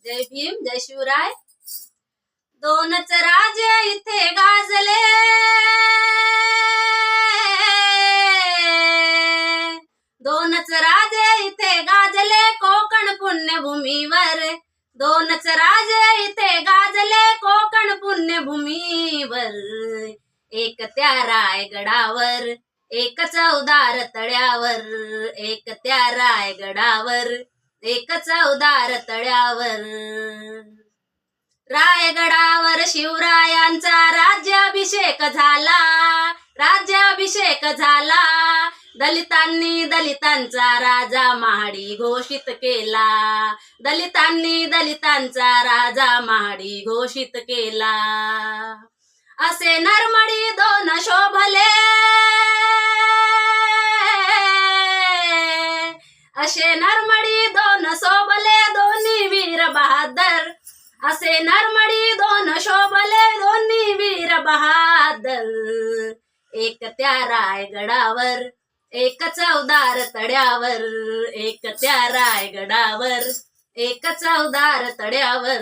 जय भीम, जय शिवराय. दोनच राजे इथे गाजले, दोनच राजे इथे गाजले कोकण पुण्यभूमीवर. दोनच राजे इथे गाजले कोकण पुण्यभूमीवर. एक त्या रायगडावर, एक चौदार तळ्यावर. एक त्या रायगडावर, एक चौदार तळ्यावर. रायगडावर शिवरायांचा राज्याभिषेक झाला, राज्याभिषेक झाला. दलितांनी दलितांचा राजा महाडी घोषित केला, दलितांनी दलितांचा राजा महाडी घोषित केला. असे नरमडी दोन शोभले, असे नरमडी दोन शोभले दोन्ही वीर बहादर. असे नरमडी दोन शोभले दोन्ही वीर बहादर. एक त्या रायगडावर, एक चौदार तळ्यावर. एक त्या रायगडावर, एक चौदार तळ्यावर.